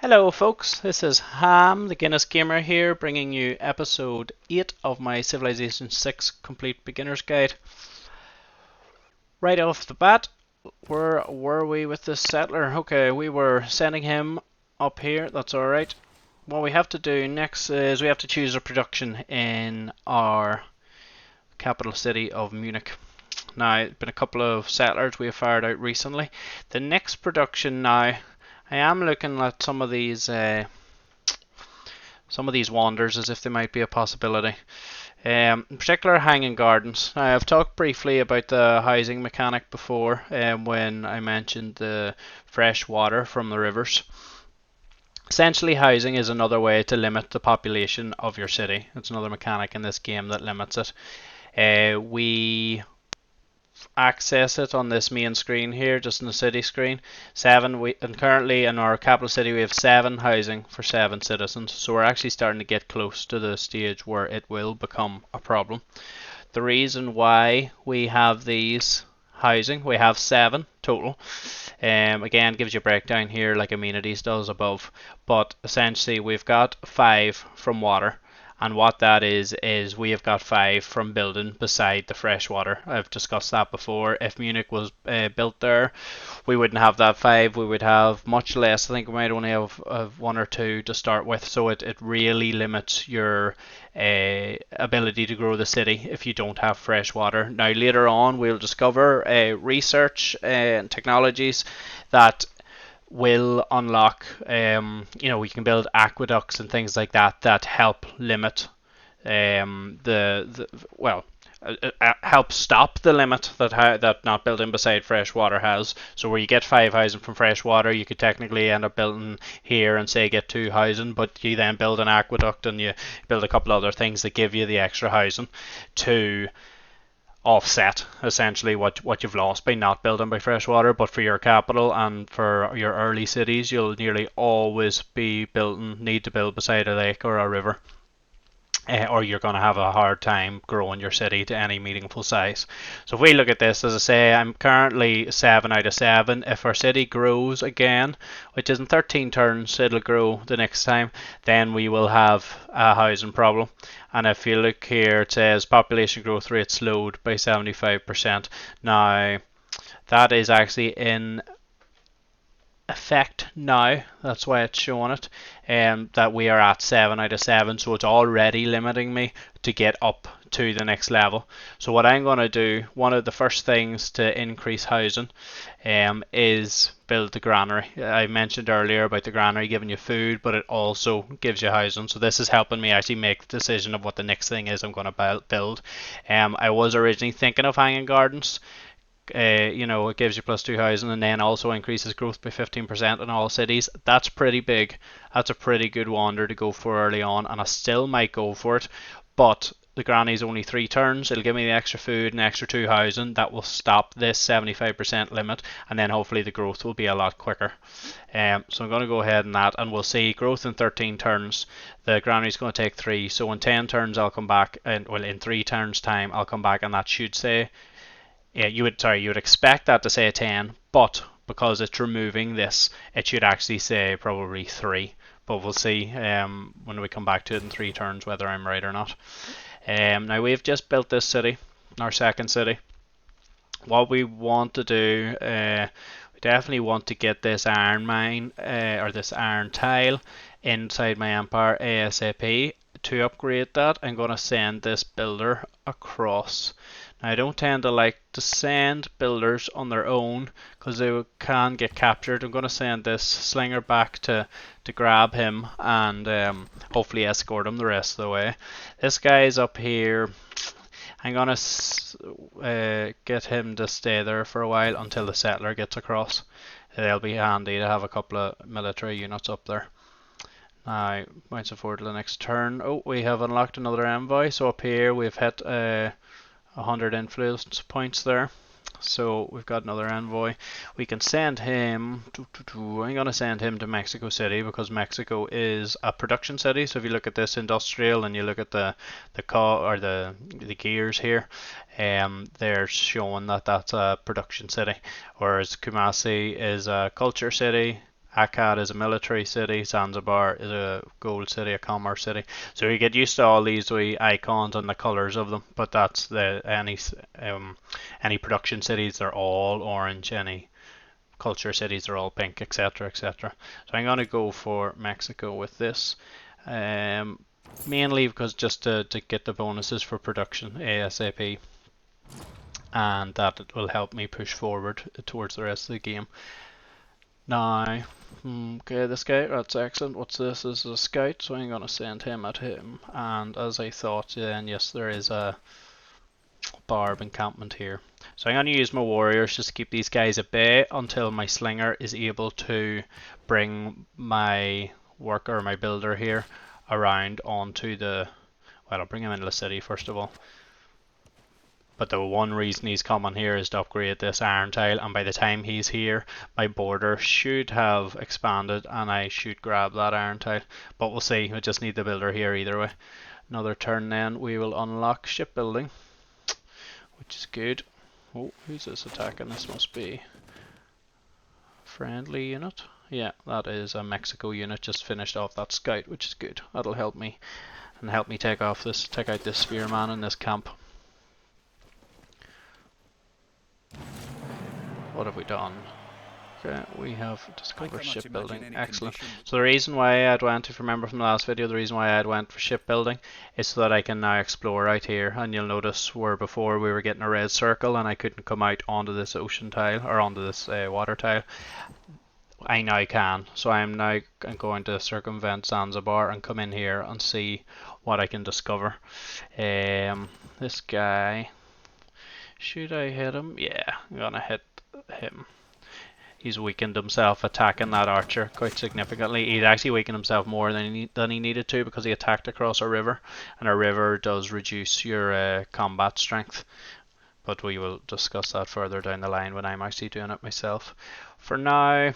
Hello, folks. This is Ham, the Guinness Gamer here, bringing you episode 8 of my Civilization 6 Complete Beginner's Guide. Right off the bat, where were we with this settler? Okay, we were sending him up here. That's alright. What we have to do next is we have to choose a production in our capital city of Munich. Now, it's been a couple of settlers we have fired out recently. The next production now, I am looking at some of these wonders as if they might be a possibility. In particular, hanging gardens. Now, I've talked briefly about the housing mechanic before when I mentioned the fresh water from the rivers. Essentially, housing is another way to limit the population of your city. It's another mechanic in this game that limits it. We access it on this main screen here, just in the city screen. And currently in our capital city we have 7 housing for 7 citizens, so we're actually starting to get close to the stage where it will become a problem. The reason why we have these housing, we have 7 total. Again, gives you a breakdown here like amenities does above, but essentially we've got 5 from water. And what that is we have got 5 from building beside the freshwater. I've discussed that before. If Munich was built there, we wouldn't have that 5. We would have much less. I think we might only have 1 or 2 to start with. So it really limits your ability to grow the city if you don't have fresh water. Now later on we'll discover research and technologies that will unlock, we can build aqueducts and things like that that help limit help stop the limit that not building beside fresh water has. So where you get 5 housing from fresh water, you could technically end up building here and say get 2 housing, but you then build an aqueduct and you build a couple other things that give you the extra housing to offset essentially what you've lost by not building by freshwater. But for your capital and for your early cities, you'll nearly always need to build beside a lake or a river, or you're going to have a hard time growing your city to any meaningful size. So if we look at this, as I say, I'm currently 7 out of 7. If our city grows again, which is in 13 turns, it'll grow the next time, then we will have a housing problem. And if you look here, it says population growth rate slowed by 75%. Now, that is actually in effect now. That's why it's showing it. That we are at 7 out of 7, so it's already limiting me to get up to the next level. So what I'm going to do, one of the first things to increase housing is build the granary. I mentioned earlier about the granary giving you food, but it also gives you housing. So this is helping me actually make the decision of what the next thing is I'm going to build. I was originally thinking of hanging gardens. It gives you +2 housing and then also increases growth by 15% in all cities. That's pretty big. That's a pretty good wander to go for early on, and I still might go for it. But the granny's only 3 turns. It'll give me the extra food and extra 2 housing. That will stop this 75% limit, and then hopefully the growth will be a lot quicker. So I'm going to go ahead and that, and we'll see growth in 13 turns. The granny's going to take 3, so in 10 turns I'll come back, and in 3 turns time I'll come back, and that should say, yeah, you would expect that to say 10, but because it's removing this, it should actually say probably 3. But we'll see when we come back to it in 3 turns whether I'm right or not. Now we've just built this city, our second city. What we want to do, we definitely want to get this iron mine or this iron tile inside my empire ASAP. To upgrade that, I'm going to send this builder across. Now, I don't tend to like to send builders on their own because they can get captured. I'm going to send this slinger back to grab him and hopefully escort him the rest of the way. This guy's up here. I'm going to get him to stay there for a while until the settler gets across. They'll be handy to have a couple of military units up there. Now, bouncing forward to the next turn. Oh, we have unlocked another envoy. So up here we've hit 100 influence points there. So we've got another envoy. We can send him I'm going to send him to Mexico City because Mexico is a production city. So if you look at this industrial and you look at the gears here, they're showing that that's a production city, whereas Kumasi is a culture city Akkad is a military city, Zanzibar is a gold city, a commerce city. So you get used to all these wee icons and the colours of them, but that's any production cities, they're all orange, any culture cities are all pink, etc., etc. So I'm going to go for Mexico with this, mainly because just to get the bonuses for production ASAP, and that will help me push forward towards the rest of the game. Now, okay, this guy, that's excellent. What's this? This is a scout, so I'm going to send him at him. And as I thought, then yes, there is a barb encampment here. So I'm going to use my warriors just to keep these guys at bay until my slinger is able to bring my worker, my builder here, around onto the... Well, I'll bring him into the city first of all. But the one reason he's coming here is to upgrade this iron tile, and by the time he's here, my border should have expanded and I should grab that iron tile. But we'll see, we just need the builder here either way. Another turn then, we will unlock shipbuilding, which is good. Oh, who's this attacking? This must be friendly unit. Yeah, that is a Mexico unit, just finished off that scout, which is good. That'll help me, and help me take out this spearman in this camp. What have we done? Okay, we have discovered shipbuilding. Excellent. So the reason why I'd went, if you remember from the last video, the reason why I'd went for shipbuilding is so that I can now explore out here. And you'll notice where before we were getting a red circle and I couldn't come out onto this ocean tile, or onto this water tile. I now can. So I'm now going to circumvent Zanzibar and come in here and see what I can discover. This guy, should I hit him? Yeah, I'm gonna hit him. He's weakened himself attacking that archer quite significantly. He'd actually weakened himself more than he needed to, because he attacked across a river, and a river does reduce your combat strength. But we will discuss that further down the line when I'm actually doing it myself. For now,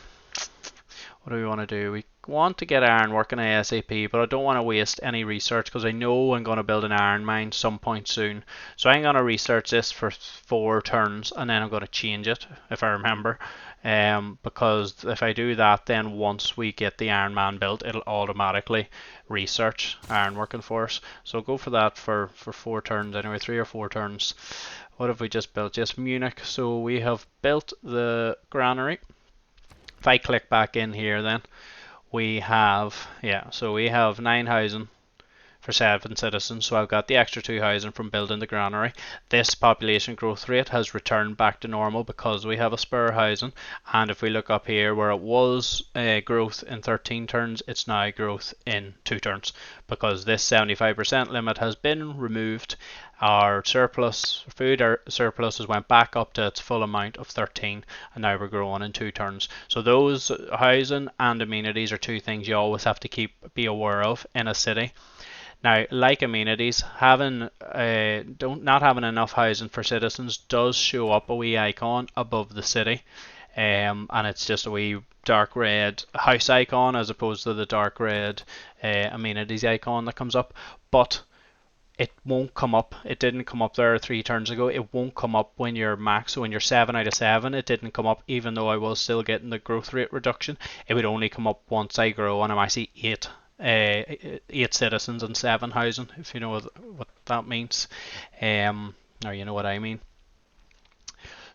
what do we want to do? We want to get iron working ASAP, but I don't want to waste any research because I know I'm going to build an iron mine some point soon. So I'm going to research this for 4 turns and then I'm going to change it if I remember. Because if I do that, then once we get the Iron Man built, it'll automatically research iron working for us. So go for that for 4 turns anyway, 3 or 4 turns. What have we just built? Just Munich. So we have built the granary. If I click back in here, then we have, so we have 9 housing for 7 citizens, so I've got the extra 2 housing from building the granary. This population growth rate has returned back to normal because we have a spare housing, and if we look up here where it was growth in 13 turns, it's now growth in 2 turns because this 75% limit has been removed. Our surplus, food surplus has went back up to its full amount of 13, and now we're growing in 2 turns. So those housing and amenities are 2 things you always have to be aware of in a city. Now, like amenities, not having enough housing for citizens does show up a wee icon above the city, and it's just a wee dark red house icon as opposed to the dark red amenities icon that comes up, but it won't come up. It didn't come up there 3 turns ago. It won't come up when you're max. So when you're 7 out of 7, it didn't come up, even though I was still getting the growth rate reduction. It would only come up once I grow, and I'm actually 8 citizens and 7 housing, if you know what that means, or you know what I mean.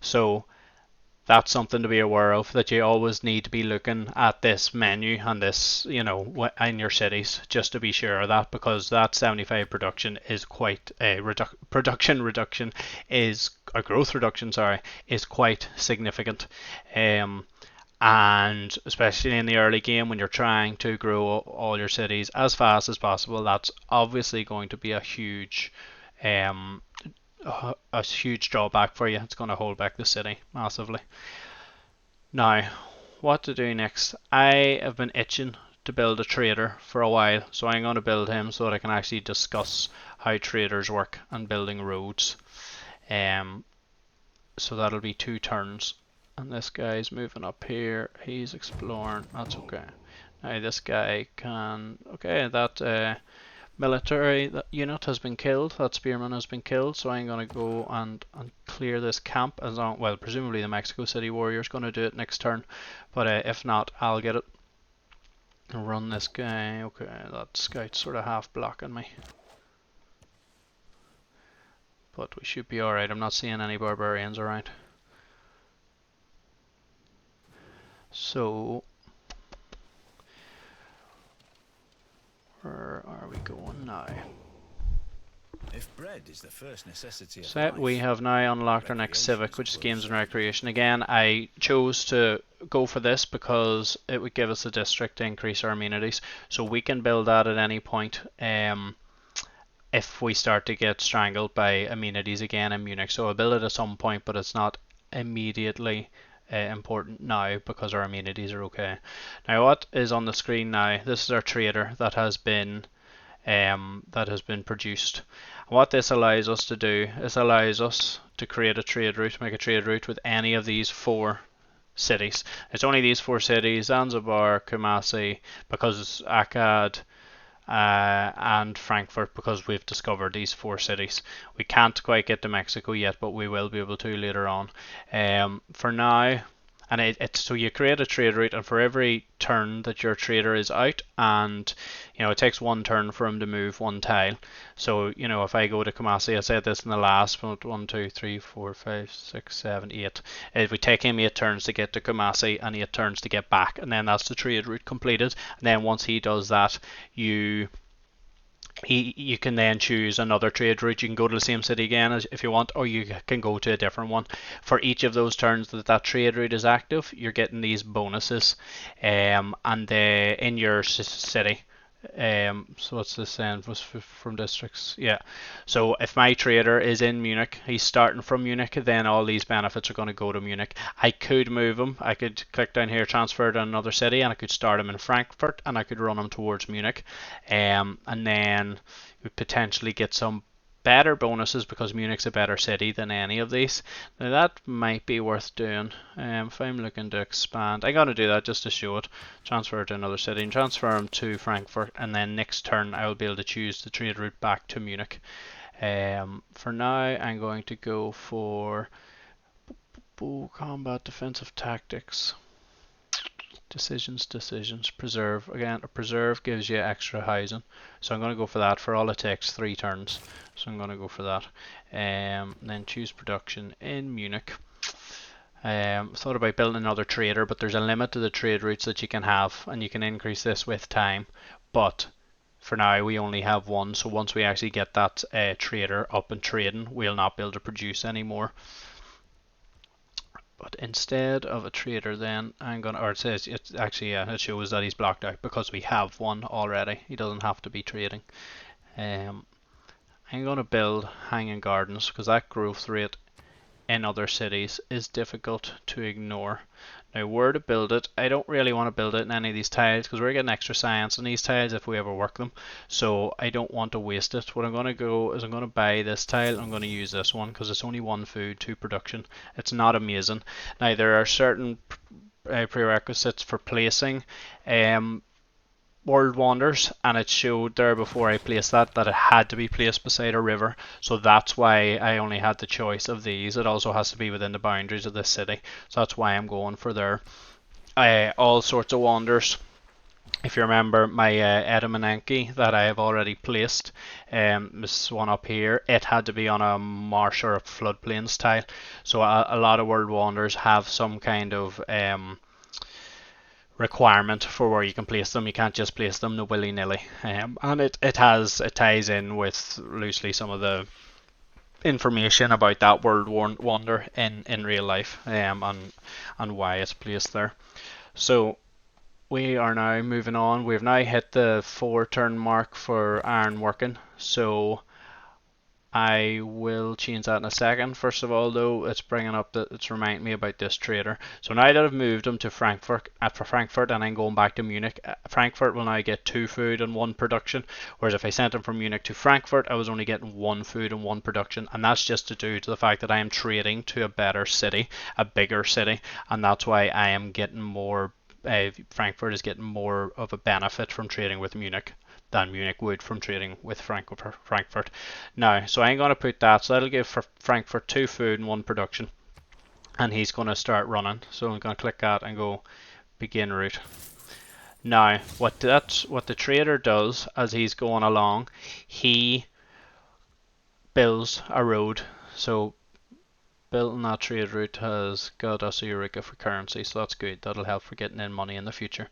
So that's something to be aware of, that you always need to be looking at this menu and this, in your cities, just to be sure of that, because that 75 production is quite a growth reduction, is quite significant. And especially in the early game when you're trying to grow all your cities as fast as possible, that's obviously going to be a huge drawback for you. It's going to hold back the city massively. Now, what to do next? I have been itching to build a trader for a while, so I'm going to build him so that I can actually discuss how traders work and building roads. So that'll be 2 turns. And this guy's moving up here, he's exploring, that's okay. Now this guy can, that military unit has been killed, that spearman has been killed, so I'm going to go and clear this camp, presumably the Mexico City warrior is going to do it next turn, but if not, I'll get it. run this guy. Okay, that scout's sort of half blocking me. But we should be alright. I'm not seeing any barbarians around. So, where are we going now? If bread is the first necessity of So life, we have now unlocked our next civic, which is games and recreation. Again, I chose to go for this because it would give us a district to increase our amenities. So we can build that at any point if we start to get strangled by amenities again in Munich. So I'll build it at some point, but it's not immediately important now because our amenities are okay. Now what is on the screen now? This is our trader that has been produced. What this allows us to do is allows us to create a trade route, make a trade route with any of these 4 cities. It's only these 4 cities: Zanzibar, Kumasi, because Akkad, and Frankfurt, because we've discovered these 4 cities. We can't quite get to Mexico yet, but we will be able to later on. For now, and it's so you create a trade route, and for every turn that your trader is out, and it takes 1 turn for him to move 1 tile. So if I go to Kumasi, I said this in the last 1, 2, 3, 4, 5, 6, 7, 8. It would take him 8 turns to get to Kumasi and 8 turns to get back, and then that's the trade route completed. And then once he does that, you can then choose another trade route. You can go to the same city again if you want, or you can go to a different one. For each of those turns that trade route is active, you're getting these bonuses, and in your city. So what's this saying from districts? Yeah. So if my trader is in Munich, he's starting from Munich, then all these benefits are going to go to Munich. I could move him. I could click down here, transfer to another city, and I could start him in Frankfurt, and I could run him towards Munich. And then we potentially get some better bonuses because Munich's a better city than any of these. Now that might be worth doing. If I'm looking to expand, I'm going to do that just to show it. Transfer to another city and transfer them to Frankfurt, and then next turn I will be able to choose the trade route back to Munich. For now I'm going to go for combat defensive tactics. Decisions, preserve. Again, a preserve gives you extra housing. So I'm going to go for that. For all it takes 3 turns. So I'm going to go for that. Then choose production in Munich. Thought about building another trader, but there's a limit to the trade routes that you can have, and you can increase this with time. But for now we only have 1, so once we actually get that trader up and trading, we'll not be able to produce anymore. But instead of a trader, then I'm gonna, or it says it's actually it shows that he's blocked out because we have 1 already. He doesn't have to be trading. I'm gonna build hanging gardens because that growth rate in other cities is difficult to ignore. Now where to build it, I don't really want to build it in any of these tiles because we're getting extra science in these tiles if we ever work them, so I don't want to waste it. What I'm going to go is I'm going to buy this tile. I'm going to use this one because it's only 1 food, 2 production. It's not amazing. Now there are certain prerequisites for placing World Wonders, and it showed there before I placed that it had to be placed beside a river, so that's why I only had the choice of these. It also has to be within the boundaries of this city, so that's why I'm going for there. All sorts of wonders. If you remember my Edamanenki that I have already placed, this one up here, it had to be on a marsh or a floodplains tile, so a lot of World Wonders have some kind of requirement for where you can place them. You can't just place them no willy-nilly, and it ties in with loosely some of the information about that World Wonder in real life, and why it's placed there. So we are now moving on. We've now hit the 4 turn mark for iron working, so I will change that in a second. First of all, though, it's reminding me about this trader. So now that I've moved him to Frankfurt, and I'm going back to Munich, Frankfurt will now get 2 food and 1 production, whereas if I sent him from Munich to Frankfurt, I was only getting 1 food and 1 production, and that's just due to the fact that I am trading to a better city, a bigger city, and that's why I am getting more. Frankfurt is getting more of a benefit from trading with Munich than Munich would from trading with Frankfurt. Now, so I'm going to put that, so that'll give for Frankfurt 2 food and 1 production, and he's going to start running. So I'm going to click that and go begin route. Now, what the trader does as he's going along, he builds a road. So building that trade route has got us a Eureka for currency, so that's good. That'll help for getting in money in the future.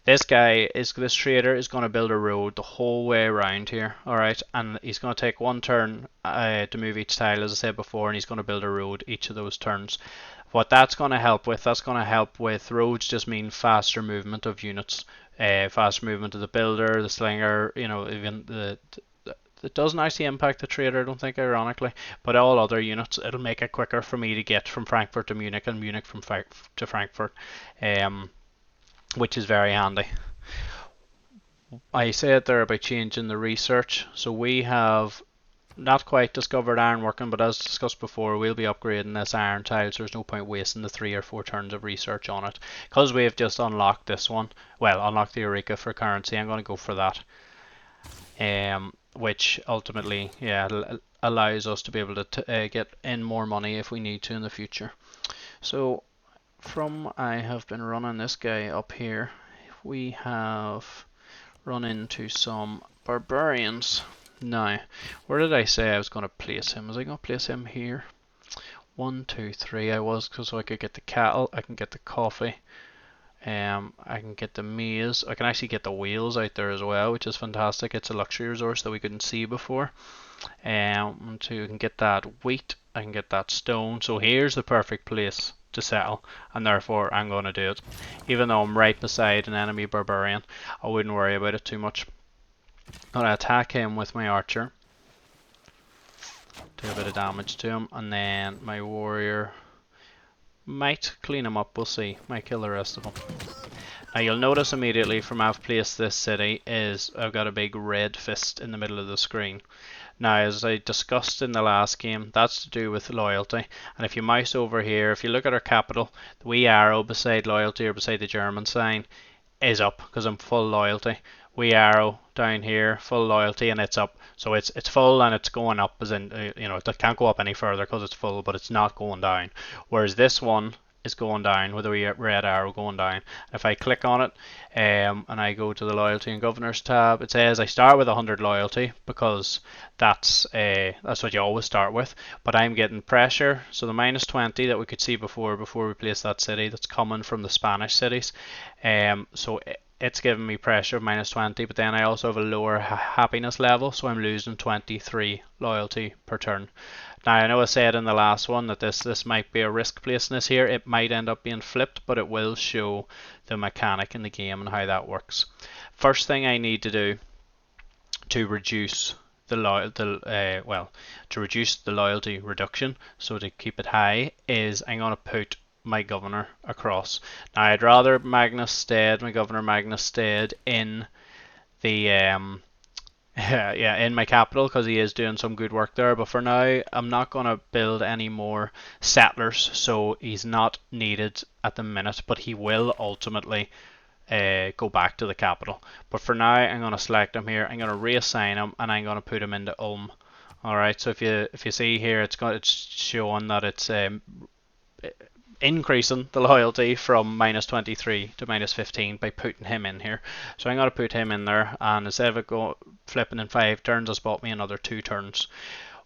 This trader is going to build a road the whole way around here, alright? And he's going to take one turn to move each tile, as I said before, and he's going to build a road each of those turns. What that's going to help with roads just mean faster movement of units, faster movement of the builder, the slinger, even it doesn't actually impact the trader, I don't think, ironically, but all other units, it'll make it quicker for me to get from Frankfurt to Munich and Munich to Frankfurt, which is very handy. I said there about changing the research, so we have not quite discovered ironworking, but as discussed before, we'll be upgrading this iron tile, so there's no point wasting the 3 or 4 turns of research on it. Because we've just unlocked this one, unlocked the Eureka for currency, I'm going to go for that. Which ultimately, allows us to be able to get in more money if we need to in the future. So, I have been running this guy up here, we have run into some barbarians. Now, where did I say I was going to place him? Was I going to place him here? 1, 2, 3. I was, so I could get the cattle, I can get the coffee. I can get the maize. I can actually get the wheels out there as well, which is fantastic. It's a luxury resource that we couldn't see before. So I can get that wheat. I can get that stone. So here's the perfect place to settle, and therefore I'm going to do it. Even though I'm right beside an enemy barbarian, I wouldn't worry about it too much. I'm going to attack him with my archer. Do a bit of damage to him, and then my warrior might clean him up, we'll see. Might kill the rest of them. Now you'll notice immediately from I've placed this city is I've got a big red fist in the middle of the screen. Now, as I discussed in the last game, that's to do with loyalty. And if you mouse over here, if you look at our capital, the wee arrow beside loyalty or beside the German sign is up because I'm full loyalty. Wee arrow down here, full loyalty, and it's up. So it's full and it's going up, as in, it can't go up any further because it's full, but it's not going down. Whereas this one is going down with a wee red arrow going down. If I click on it and I go to the loyalty and governors tab, it says I start with 100 loyalty because that's what you always start with. But I'm getting pressure, so the minus 20 that we could see before we place that city, that's coming from the Spanish cities. So it's giving me pressure of minus 20, but then I also have a lower happiness level, so I'm losing 23 loyalty per turn. Now, I know I said in the last one that this might be a risk placing this here. It might end up being flipped, but it will show the mechanic in the game and how that works. First thing I need to do to reduce the loyalty reduction, so to keep it high, is I'm going to put my governor across. Now, I'd rather my governor Magnus stayed in the in my capital because he is doing some good work there, but for now I'm not going to build any more settlers, so he's not needed at the minute, but he will ultimately go back to the capital. But for now I'm going to select him here, I'm going to reassign him, and I'm going to put him into Ulm. Alright, so if you see here, it's showing that it's increasing the loyalty from minus 23 to minus 15 by putting him in here. So I'm going to put him in there, and instead of it flipping in 5 turns, it's bought me another 2 turns,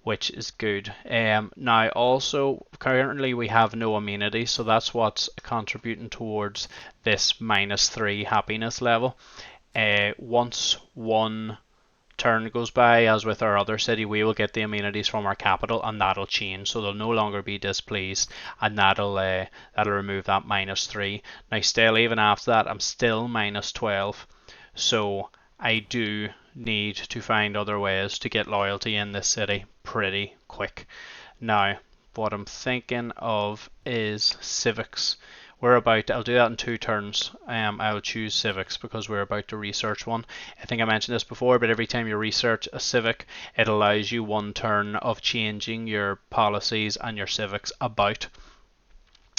which is good. Now also, currently we have no amenity, so that's what's contributing towards this minus 3 happiness level. Once one turn goes by, as with our other city, we will get the amenities from our capital, and that'll change, so they'll no longer be displeased, and that'll remove that minus 3. Now still, even after that, I'm still minus 12, so I do need to find other ways to get loyalty in this city pretty quick. Now, what I'm thinking of is civics. I'll do that in 2 turns. I'll choose civics because we're about to research one. I think I mentioned this before, but every time you research a civic, it allows you 1 turn of changing your policies and your civics about.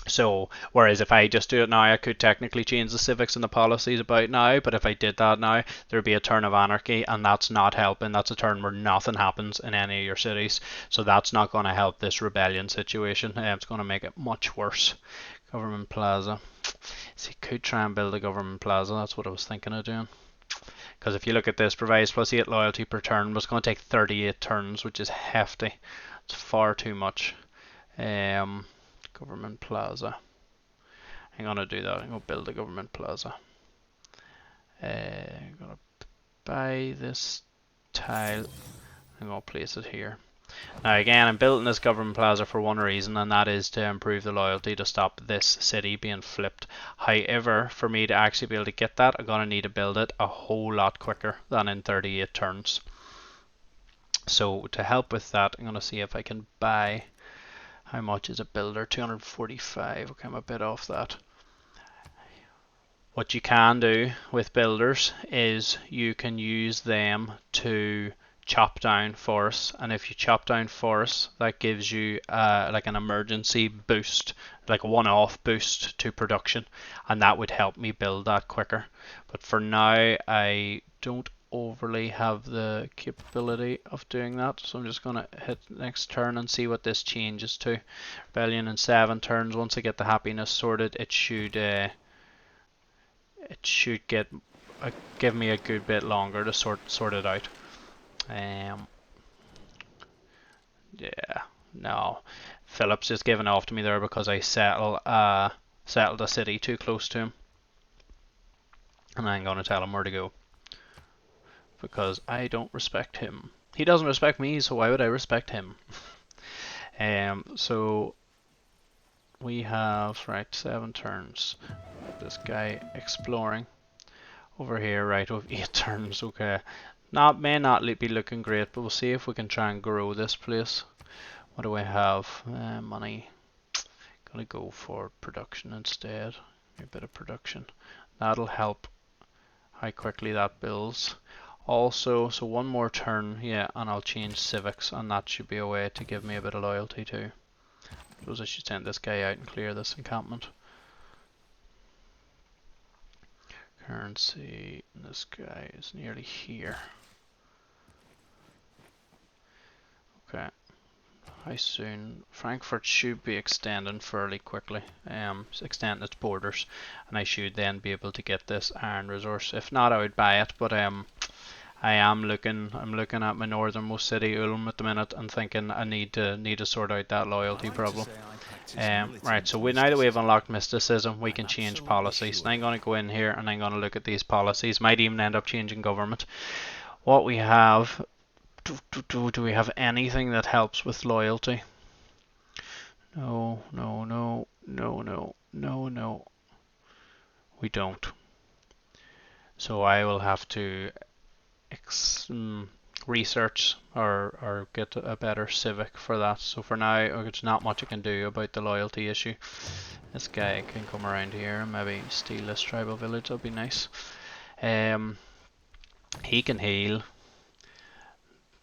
So, whereas if I just do it now, I could technically change the civics and the policies about now, but if I did that now, there'd be a turn of anarchy, and that's not helping. That's a turn where nothing happens in any of your cities, so that's not going to help this rebellion situation. It's going to make it much worse, Government plaza. So you could try and build a government plaza. That's what I was thinking of doing. Because if you look at this, provides +8 loyalty per turn, but it's going to take 38 turns, which is hefty. It's far too much. Government plaza. I'm going to do that. I'm going to build a government plaza. I'm going to buy this tile. I'm going to place it here. Now again, I'm building this government plaza for one reason, and that is to improve the loyalty to stop this city being flipped. However, for me to actually be able to get that, I'm going to need to build it a whole lot quicker than in 38 turns. So to help with that, I'm going to see if I can buy, how much is a builder? 245. Okay, I'm a bit off that. What you can do with builders is you can use them to chop down forests, and if you chop down forests, that gives you like an emergency boost, like a one-off boost to production, and that would help me build that quicker. But for now, I don't overly have the capability of doing that, so I'm just going to hit next turn and see what this changes to. Rebellion in 7 turns. Once I get the happiness sorted, it should get give me a good bit longer to sort it out. Yeah, no, Philip's just giving off to me there because I settled a city too close to him, and I'm gonna tell him where to go because I don't respect him. He doesn't respect me, so why would I respect him? So we have, right, 7 turns. This guy exploring over here, right, with 8 turns. Okay, may not be looking great, but we'll see if we can try and grow this place. What do I have? Money. Gonna go for production instead. A bit of production. That'll help how quickly that builds. Also, so one more turn, yeah, and I'll change civics, and that should be a way to give me a bit of loyalty too. I suppose I should send this guy out and clear this encampment. Currency, this guy is nearly here. Okay. How soon? Frankfurt should be extending fairly quickly, extending its borders, and I should then be able to get this iron resource. If not, I would buy it, but I'm looking at my northernmost city, Ulm, at the minute, and thinking I need to sort out that loyalty problem. Right, so now that we have unlocked mysticism, we can change policies. And I'm going to go in here and I'm going to look at these policies. Might even end up changing government. What we have. Do we have anything that helps with loyalty? No. We don't. So I will have to research or get a better civic for that. So for now, there's not much I can do about the loyalty issue. This guy can come around here and maybe steal this tribal village. That'd be nice. He can heal.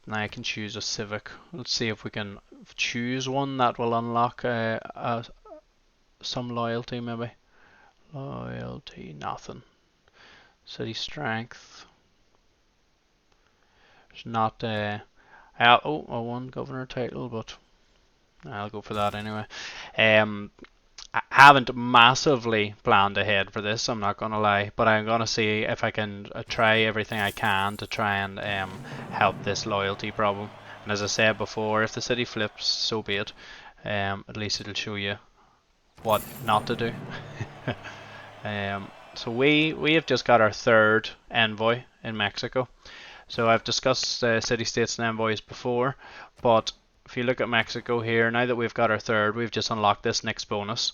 Now I can choose a civic. Let's see if we can choose one that will unlock some loyalty maybe. Loyalty, nothing. City strength. There's not I won governor title, but I'll go for that anyway. I haven't massively planned ahead for this, I'm not gonna lie, but I'm gonna see if I can try everything I can to try and help this loyalty problem. And as I said before, if the city flips, so be it. At least it'll show you what not to do. So we have just got our 3rd envoy in Mexico. So I've discussed city-states and envoys before, but if you look at Mexico here, now that we've got our 3rd, we've just unlocked this next bonus,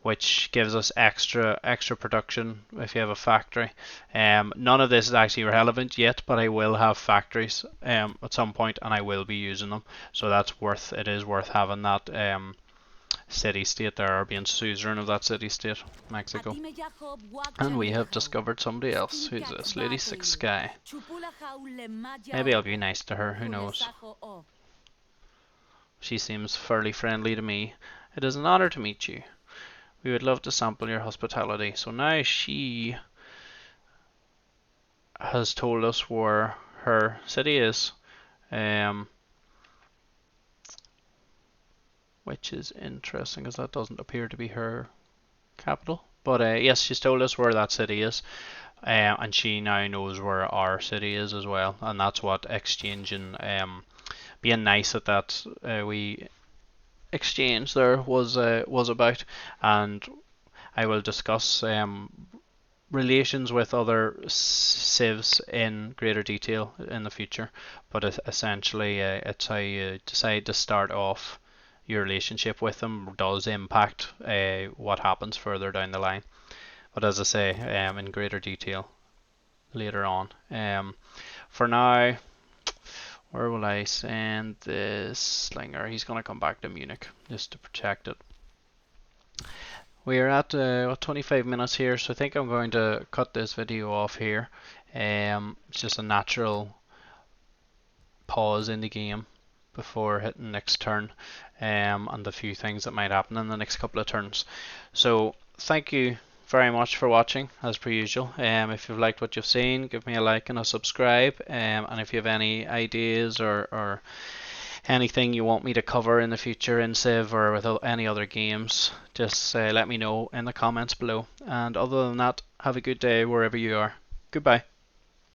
which gives us extra production if you have a factory. None of this is actually relevant yet, but I will have factories at some point, and I will be using them. So it is worth having that city-state there, or being suzerain of that city-state, Mexico. And we have discovered somebody else. Who's this? Lady Six Sky. Maybe I'll be nice to her, who knows. She seems fairly friendly to me. It is an honor to meet you. We would love to sample your hospitality. So now she has told us where her city is, which is interesting because that doesn't appear to be her capital. But yes, she's told us where that city is, and she now knows where our city is as well, and that's what exchanging, being nice at that we exchange there was about, and I will discuss relations with other civs in greater detail in the future. But essentially, it's how you decide to start off your relationship with them does impact what happens further down the line. But as I say, in greater detail later on. For now, where will I send this slinger? He's going to come back to Munich just to protect it. We are at 25 minutes here, so I think I'm going to cut this video off here. It's just a natural pause in the game before hitting next turn, and the few things that might happen in the next couple of turns. So thank you very much for watching, as per usual. If you've liked what you've seen, give me a like and a subscribe. And if you have any ideas or anything you want me to cover in the future in Civ or with any other games, just let me know in the comments below. And other than that, have a good day wherever you are. Goodbye.